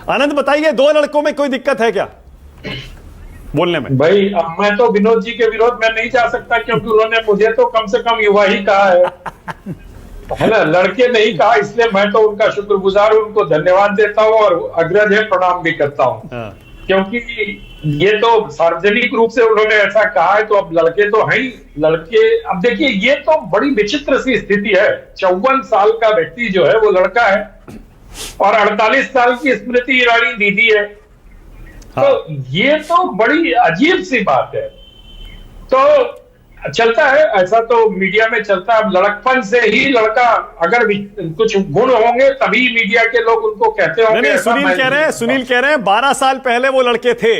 आनंद बताइए, दो लड़कों में कोई दिक्कत है क्या बोलने में? भाई अब मैं तो विनोद जी के विरोध में नहीं जा सकता, क्योंकि उन्होंने मुझे तो कम से कम युवा ही कहा है ना, लड़के नहीं कहा, इसलिए मैं तो उनका शुक्रगुजार हूं, उनको धन्यवाद देता हूं और अग्रज है प्रणाम भी करता हूं। क्योंकि ये तो सार्वजनिक रूप से उन्होंने ऐसा कहा है, तो अब लड़के तो हैं ही लड़के। अब देखिए, ये तो बड़ी विचित्र सी स्थिति है, 54 साल का व्यक्ति जो है वो लड़का है और 48 साल की स्मृति ईरानी दीदी है। हाँ। तो ये तो बड़ी अजीब सी बात है। तो चलता है ऐसा, तो मीडिया में चलता है। अब लड़कपन से ही लड़का, अगर कुछ गुण होंगे तभी मीडिया के लोग उनको कहते होंगे। नहीं, सुनील कह रहे हैं 12 साल पहले वो लड़के थे।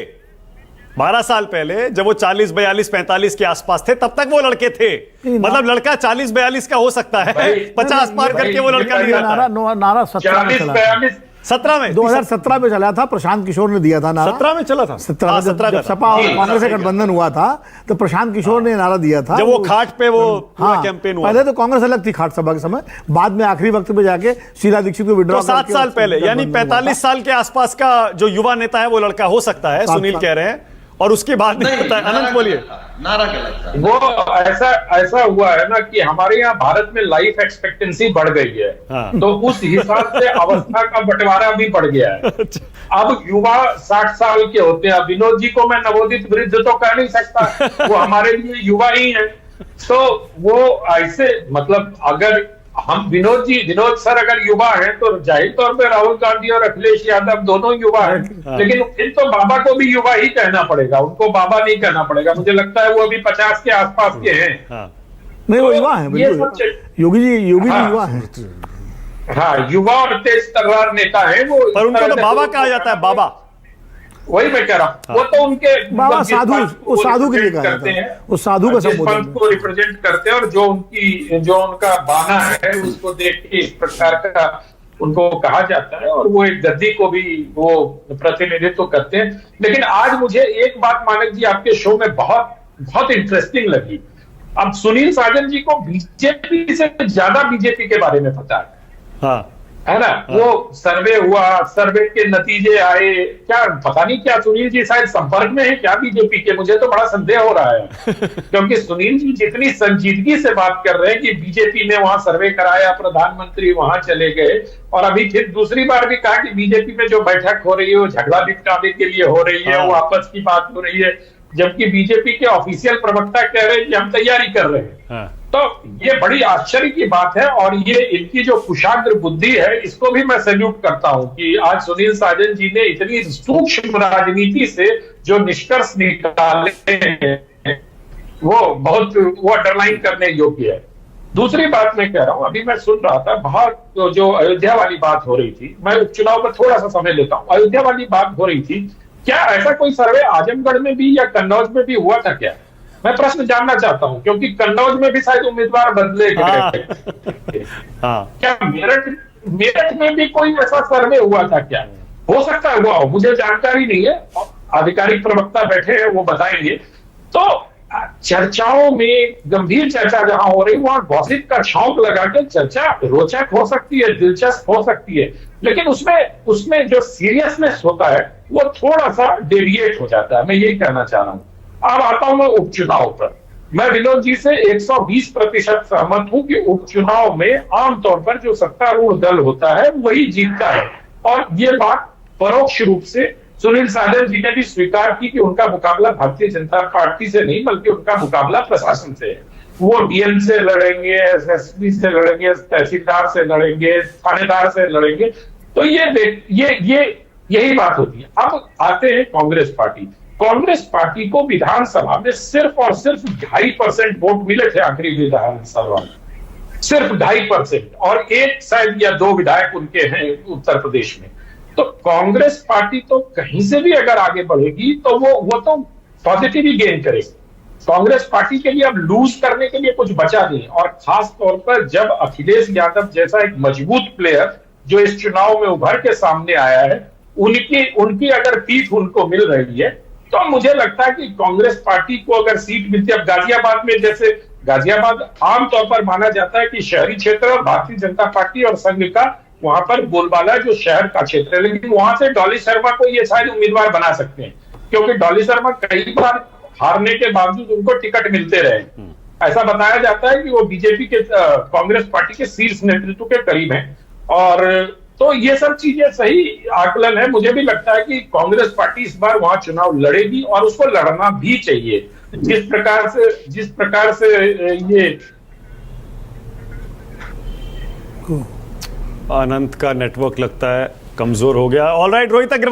12 साल पहले जब वो 40, 42, 45 के आसपास थे, तब तक वो लड़के थे। मतलब लड़का 40, 42 का हो सकता है, 50 पार करके वो लड़का नहीं रहता। नारा 17 में 2017 में चला था, प्रशांत किशोर ने दिया था नारा। 17 में चला था, 17 जब सपा और कांग्रेस का गठबंधन हुआ था तो प्रशांत किशोर ने नारा दिया था, जब वो खाट पे वो पूरा कैंपेन हुआ। पहले तो कांग्रेस अलग थी खाट सभा के समय, बाद में आखिरी वक्त पे जाके शीला दीक्षित को विड्रॉ। 7 साल पहले, यानी 45 साल के आसपास का जो युवा नेता है वो लड़का हो सकता है, सुनील कह रहे हैं। और उसके बाद नहीं होता है। अनंत बोलिए। नारा क्या लगता है? वो ऐसा हुआ है ना कि हमारे यहाँ भारत में लाइफ एक्सपेक्टेंसी बढ़ गई है। हाँ। तो उस हिसाब से अवस्था का बंटवारा भी बढ़ गया है। अब युवा 60 साल के होते हैं। विनोद जी को मैं नवोदित वृद्ध तो कह नहीं सकता, वो हमारे लिए युवा ही है। तो वो ऐसे, मतलब अगर हम विनोद सर अगर युवा हैं तो जाहिर तौर पे राहुल गांधी और अखिलेश यादव दोनों युवा हैं। लेकिन फिर तो बाबा को भी युवा ही कहना पड़ेगा, उनको बाबा नहीं कहना पड़ेगा। मुझे लगता है वो अभी 50 के आसपास के हैं। नहीं, वो युवा है, योगी जी युवा है। हाँ, युवा और तेज तर्रार नेता है वो। पर उनको तो बाबा कहा जाता है, बाबा। वही मैं कह रहा हूँ, वो तो उनके बाबा साधु, वो साधु के लिए करते हैं, वो साधु का संबोधन को रिप्रेजेंट करते हैं। और जो उनका बाना है उसको देख के इस प्रकार का उनको कहा जाता है, और वो एक गद्दी को भी वो प्रतिनिधित्व करते हैं। लेकिन आज मुझे एक बात मानक जी आपके शो में बहुत बहुत इंटरेस्टिंग लगी। अब सुनील साजन जी को बीजेपी से ज्यादा बीजेपी के बारे में पता है। हाँ। है ना? हाँ। वो सर्वे हुआ, सर्वे के नतीजे आए, क्या पता नहीं क्या सुनील जी शायद संपर्क में है क्या बीजेपी के? मुझे तो बड़ा संदेह हो रहा है क्योंकि सुनील जी जितनी संजीदगी से बात कर रहे हैं कि बीजेपी ने वहां सर्वे कराया, प्रधानमंत्री वहां चले गए, और अभी फिर दूसरी बार भी कहा कि बीजेपी में जो बैठक हो रही है वो झगड़ा निपटाने के लिए हो रही है, वो आपस की बात हो रही है, जबकि बीजेपी के ऑफिशियल प्रवक्ता कह रहे हैं कि हम तैयारी कर रहे हैं। तो ये बड़ी आश्चर्य की बात है, और ये इनकी जो कुशाग्र बुद्धि है इसको भी मैं सैल्यूट करता हूं कि आज सुनील साजन जी ने इतनी सूक्ष्म राजनीति से जो निष्कर्ष निकाले हैं वो अंडरलाइन करने योग्य है। दूसरी बात मैं कह रहा हूं, अभी मैं सुन रहा था बहुत जो अयोध्या वाली बात हो रही थी, मैं उपचुनाव पर थोड़ा सा समय लेता हूं। अयोध्या वाली बात हो रही थी, क्या ऐसा कोई सर्वे आजमगढ़ में भी या कन्नौज में भी हुआ था क्या? मैं प्रश्न जानना चाहता हूं, क्योंकि कन्नौज में भी शायद उम्मीदवार बदले गए। क्या मेरठ में भी कोई ऐसा सर्वे हुआ था क्या? हो सकता है हुआ हो, मुझे जानकारी नहीं है, आधिकारिक प्रवक्ता बैठे हैं वो बताएंगे। तो चर्चाओं में गंभीर चर्चा जहां हो रही वहां गॉसिप का छौंक लगा के चर्चा रोचक हो सकती है, दिलचस्प हो सकती है, लेकिन उसमें जो सीरियसनेस होता है वो थोड़ा सा डेविएट हो जाता है। मैं यही कहना चाह रहा हूं। अब आता हूं मैं उपचुनाव पर। मैं विनोद जी से 120% सहमत हूं कि उपचुनाव में आमतौर पर जो सत्तारूढ़ दल होता है वही जीतता है, और ये बात परोक्ष रूप से सुनील साजन जी ने भी स्वीकार की कि उनका मुकाबला भारतीय जनता पार्टी से नहीं बल्कि उनका मुकाबला प्रशासन से है। वो डीएम से लड़ेंगे, एसएसपी से लड़ेंगे, तहसीलदार से लड़ेंगे, थानेदार से लड़ेंगे। तो यही बात होती है। अब आते हैं कांग्रेस पार्टी। कांग्रेस पार्टी को विधानसभा में सिर्फ और सिर्फ 2.5% वोट मिले थे आखिरी विधानसभा में, सिर्फ 2.5%, और एक शायद या 2 विधायक उनके हैं उत्तर प्रदेश में। तो कांग्रेस पार्टी तो कहीं से भी अगर आगे बढ़ेगी तो वो तो पॉजिटिव ही गेन करेगी। कांग्रेस पार्टी के लिए अब लूज करने के लिए कुछ बचा नहीं, और खास तौर पर जब अखिलेश यादव जैसा एक मजबूत प्लेयर जो इस चुनाव में उभर के सामने आया है, उनकी अगर पीठ उनको मिल रही है, तो मुझे लगता है कि कांग्रेस पार्टी को अगर सीट मिलती है। अब गाजियाबाद में, जैसे गाजियाबाद आमतौर पर माना जाता है कि शहरी क्षेत्र और भारतीय जनता पार्टी और संघ का वहां पर बोलबाला जो शहर का क्षेत्र है, लेकिन वहां से डॉली शर्मा को ये शायद उम्मीदवार बना सकते हैं, क्योंकि डॉली शर्मा कई बार हारने के बावजूद उनको टिकट मिलते रहे। ऐसा बताया जाता है कि वो बीजेपी के कांग्रेस पार्टी के शीर्ष नेतृत्व के करीब हैं। और तो ये सब चीजें सही आकलन है। मुझे भी लगता है कि कांग्रेस पार्टी इस बार वहां चुनाव लड़ेगी और उसको लड़ना भी चाहिए। जिस प्रकार से ये अनंत का नेटवर्क लगता है कमजोर हो गया। ऑलराइट रोहित अग्रवाल।